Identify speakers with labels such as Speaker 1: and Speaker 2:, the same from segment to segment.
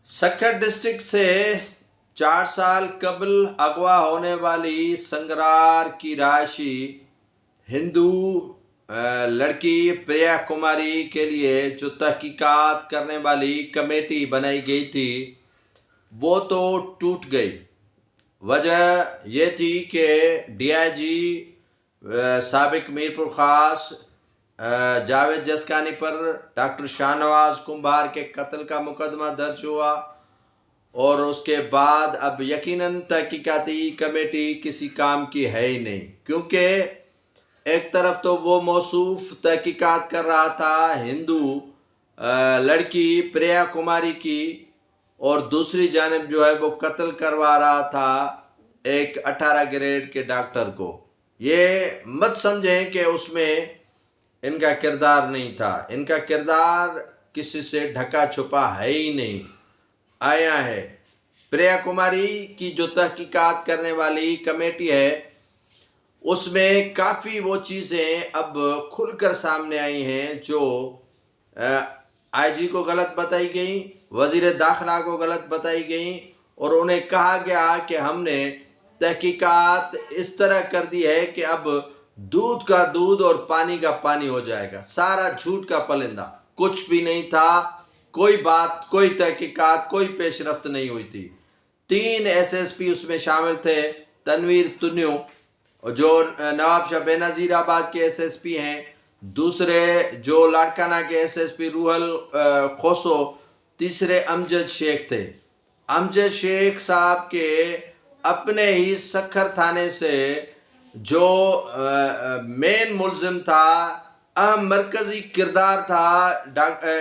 Speaker 1: Sukkur district سے 4 سال قبل اغوا ہونے والی سنگرار کی رہائشی ہندو لڑکی پریا کماری کے لیے جو تحقیقات کرنے والی کمیٹی بنائی گئی تھی وہ تو ٹوٹ گئی۔ وجہ یہ تھی کہ ڈی آئی جی سابق میرپور خاص جاوید جسکانی پر ڈاکٹر شاہ نواز کمبھار کے قتل کا مقدمہ درج ہوا، اور اس کے بعد اب یقیناً تحقیقاتی کمیٹی کسی کام کی ہے ہی نہیں، کیونکہ ایک طرف تو وہ موصوف تحقیقات کر رہا تھا ہندو لڑکی پریا کماری کی، اور دوسری جانب جو ہے وہ قتل کروا رہا تھا ایک 18 گریڈ کے ڈاکٹر کو۔ یہ مت سمجھیں کہ اس میں ان کا کردار نہیں تھا، ان کا کردار کسی سے ڈھکا چھپا ہے ہی نہیں، آیا ہے۔ پریا کماری کی جو تحقیقات کرنے والی کمیٹی ہے اس میں کافی وہ چیزیں اب کھل کر سامنے آئی ہیں جو آئی جی کو غلط بتائی گئیں، وزیر داخلہ کو غلط بتائی گئیں، اور انہیں کہا گیا کہ ہم نے تحقیقات اس طرح کر دی ہے کہ اب دودھ کا دودھ اور پانی کا پانی ہو جائے گا، سارا جھوٹ کا پلندہ، کچھ بھی نہیں تھا، کوئی بات، کوئی تحقیقات، کوئی پیش رفت نہیں ہوئی تھی۔ 3 ایس پی اس میں شامل تھے، تنویر تنیو جو نواب شاہ بے نظیر آباد کے ایس پی ہیں، دوسرے جو لاڑکانہ کے ایس پی روحل خوسو، تیسرے امجد شیخ تھے۔ امجد شیخ صاحب کے اپنے ہی سکھر تھانے سے جو مین ملزم تھا، اہم مرکزی کردار تھا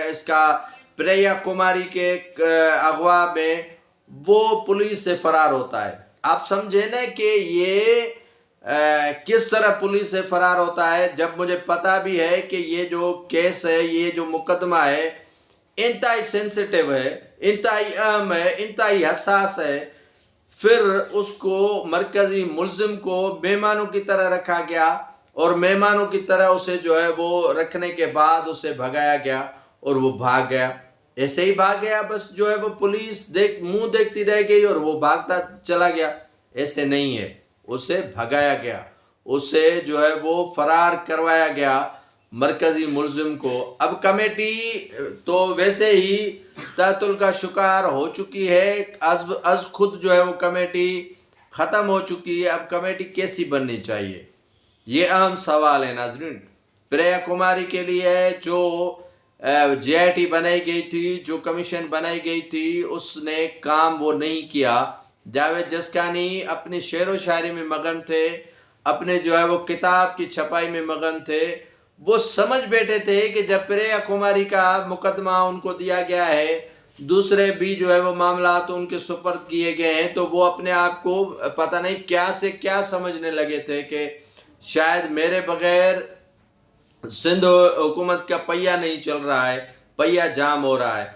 Speaker 1: اس کا پریا کماری کے اغوا میں، وہ پولیس سے فرار ہوتا ہے۔ آپ سمجھیں نا کہ یہ کس طرح پولیس سے فرار ہوتا ہے، جب مجھے پتا بھی ہے کہ یہ جو کیس ہے، یہ جو مقدمہ ہے انتہائی سینسیٹیو ہے، انتہائی اہم ہے، انتہائی حساس ہے، پھر اس کو مرکزی ملزم کو مہمانوں کی طرح رکھا گیا، اور مہمانوں کی طرح اسے جو ہے وہ رکھنے کے بعد اسے بھگایا گیا اور وہ بھاگ گیا۔ ایسے ہی بھاگ گیا، بس جو ہے وہ پولیس منہ دیکھتی رہ گئی اور وہ بھاگتا چلا گیا، ایسے نہیں ہے، اسے بھگایا گیا، اسے جو ہے وہ فرار کروایا گیا مرکزی ملزم کو۔ اب کمیٹی تو ویسے ہی تعطل کا شکار ہو چکی ہے، از خود جو ہے وہ کمیٹی ختم ہو چکی ہے، اب کمیٹی کیسی بننی چاہیے، یہ اہم سوال ہے ناظرین۔ پریا کماری کے لیے جو جے آئی ٹی بنائی گئی تھی، جو کمیشن بنائی گئی تھی، اس نے کام وہ نہیں کیا۔ جاوید جسکانی اپنی شعر و شاعری میں مگن تھے، اپنے جو ہے وہ کتاب کی چھپائی میں مگن تھے، وہ سمجھ بیٹھے تھے کہ جب پریا کماری کا مقدمہ ان کو دیا گیا ہے، دوسرے بھی جو ہے وہ معاملات ان کے سپرد کیے گئے ہیں، تو وہ اپنے آپ کو پتہ نہیں کیا سے کیا سمجھنے لگے تھے کہ شاید میرے بغیر سندھ حکومت کا پہیہ نہیں چل رہا ہے، پہیہ جام ہو رہا ہے۔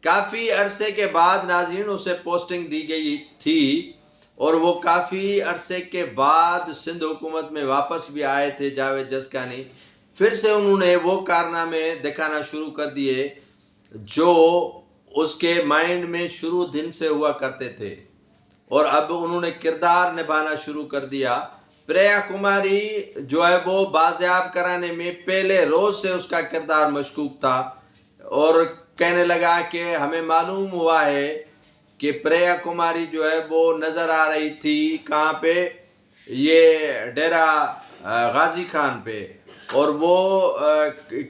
Speaker 1: کافی عرصے کے بعد ناظرین اسے پوسٹنگ دی گئی تھی، اور وہ کافی عرصے کے بعد سندھ حکومت میں واپس بھی آئے تھے جاوید جسکانی۔ پھر سے انہوں نے وہ کارنامے دکھانا شروع کر دیے جو اس کے مائنڈ میں شروع دن سے ہوا کرتے تھے، اور اب انہوں نے کردار نبھانا شروع کر دیا۔ پریا کماری جو ہے وہ بازیاب کرانے میں پہلے روز سے اس کا کردار مشکوک تھا، اور کہنے لگا کہ ہمیں معلوم ہوا ہے کہ پریا کماری جو ہے وہ نظر آ رہی تھی کہاں پہ، یہ ڈیرہ غازی خان پہ، اور وہ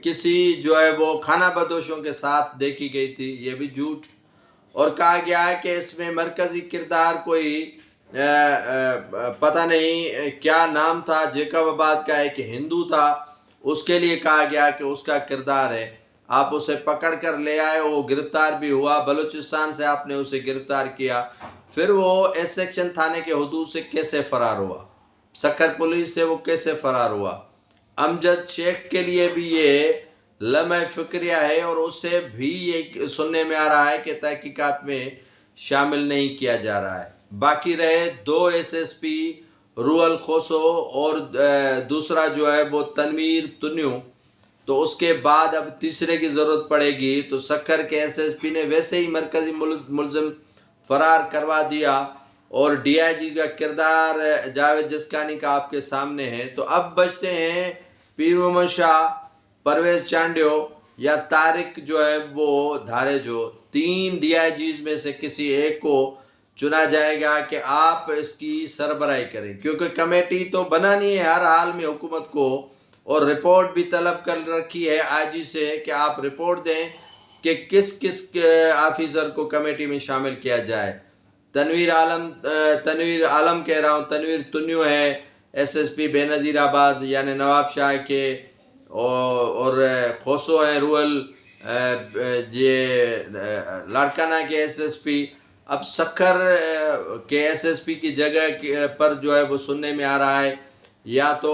Speaker 1: کسی جو ہے وہ خانہ بدوشوں کے ساتھ دیکھی گئی تھی، یہ بھی جھوٹ۔ اور کہا گیا ہے کہ اس میں مرکزی کردار کوئی پتہ نہیں کیا نام تھا، جیکب آباد کا ایک ہندو تھا، اس کے لیے کہا گیا کہ اس کا کردار ہے۔ آپ اسے پکڑ کر لے آئے، وہ گرفتار بھی ہوا، بلوچستان سے آپ نے اسے گرفتار کیا، پھر وہ ایس سیکشن تھانے کے حدود سے کیسے فرار ہوا، سکھر پولیس سے وہ کیسے فرار ہوا۔ امجد شیخ کے لیے بھی یہ لمحہ فکریہ ہے، اور اسے بھی یہ سننے میں آ رہا ہے کہ تحقیقات میں شامل نہیں کیا جا رہا ہے۔ باقی رہے 2 ایس پی روحل خوسو اور دوسرا جو ہے وہ تنویر تنیو، تو اس کے بعد اب تیسرے کی ضرورت پڑے گی، تو سکھر کے ایس ایس پی نے ویسے ہی مرکزی ملزم فرار کروا دیا، اور ڈی آئی جی کا کردار جاوید جسکانی کا آپ کے سامنے ہے۔ تو اب بچتے ہیں پیر محمد شاہ، پرویز چانڈیو یا طارق جو ہے وہ دھاریجو۔ تین ڈی آئی جیز میں سے کسی ایک کو چنا جائے گا کہ آپ اس کی سربراہی کریں، کیونکہ کمیٹی تو بنانی ہے ہر حال میں حکومت کو، اور رپورٹ بھی طلب کر رکھی ہے آئی جی سے کہ آپ رپورٹ دیں کہ کس کس آفیسر کو کمیٹی میں شامل کیا جائے۔ تنویر عالم کہہ رہا ہوں، تنویر تنیو ہے ایس ایس پی بے نظیر آباد یعنی نواب شاہ کے، اور خوسو ہیں رول یہ لاڑکانہ کے ایس ایس پی۔ اب سکھر کے ایس ایس پی کی جگہ پر جو ہے وہ سننے میں آ رہا ہے یا تو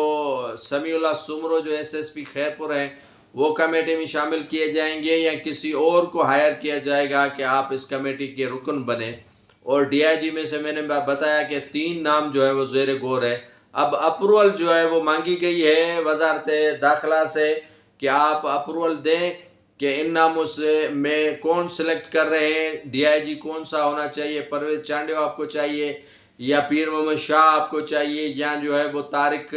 Speaker 1: سمیع اللہ سمرو جو ایس ایس پی خیرپور ہیں وہ کمیٹی میں شامل کیے جائیں گے، یا کسی اور کو ہائر کیا جائے گا کہ آپ اس کمیٹی کے رکن بنیں۔ اور ڈی آئی جی میں سے میں نے بتایا کہ 3 نام جو ہے وہ زیر غور ہے۔ اب اپروول جو ہے وہ مانگی گئی ہے وزارت داخلہ سے کہ آپ اپروول دیں کہ ان ناموں سے میں کون سلیکٹ کر رہے ہیں، ڈی آئی جی کون سا ہونا چاہیے، پرویز چانڈیو آپ کو چاہیے یا پیر محمد شاہ آپ کو چاہیے، یا جو ہے وہ طارق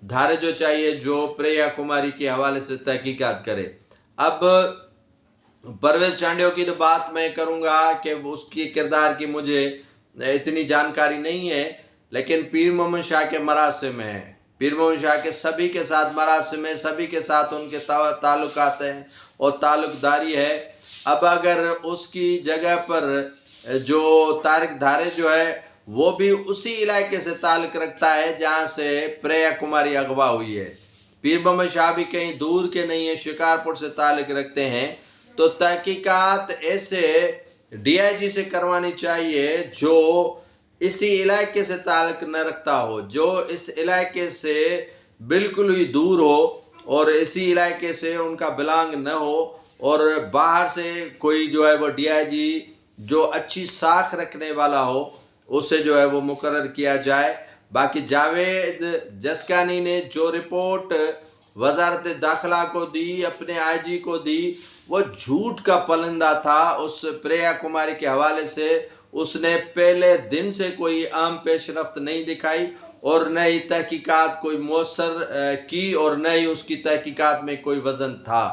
Speaker 1: دھاریجو چاہیے جو پریا کماری کے حوالے سے تحقیقات کرے۔ اب پرویز چانڈیو کی تو بات میں کروں گا کہ اس کی کردار کی مجھے اتنی جانکاری نہیں ہے، لیکن پیر محمد شاہ کے مراسم ہیں، پیر محمد شاہ کے سبھی کے ساتھ مراسم ہیں، سبھی کے ساتھ ان کے تعلقات ہیں اور تعلق داری ہے۔ اب اگر اس کی جگہ پر جو طارق دھاریجو ہے وہ بھی اسی علاقے سے تعلق رکھتا ہے جہاں سے پریا کماری اغوا ہوئی ہے، پیر محمد شاہ بھی کہیں دور کے نہیں ہیں، شکارپور سے تعلق رکھتے ہیں، تو تحقیقات ایسے ڈی آئی جی سے کروانی چاہیے جو اسی علاقے سے تعلق نہ رکھتا ہو، جو اس علاقے سے بالکل ہی دور ہو اور اسی علاقے سے ان کا بلانگ نہ ہو، اور باہر سے کوئی جو ہے وہ ڈی آئی جی جو اچھی ساکھ رکھنے والا ہو اسے جو ہے وہ مقرر کیا جائے۔ باقی جاوید جسکانی نے جو رپورٹ وزارت داخلہ کو دی، اپنے آئی جی کو دی، وہ جھوٹ کا پلندہ تھا۔ اس پریا کماری کے حوالے سے اس نے پہلے دن سے کوئی عام پیش رفت نہیں دکھائی، اور نہ ہی تحقیقات کوئی مؤثر کی، اور نہ ہی اس کی تحقیقات میں کوئی وزن تھا۔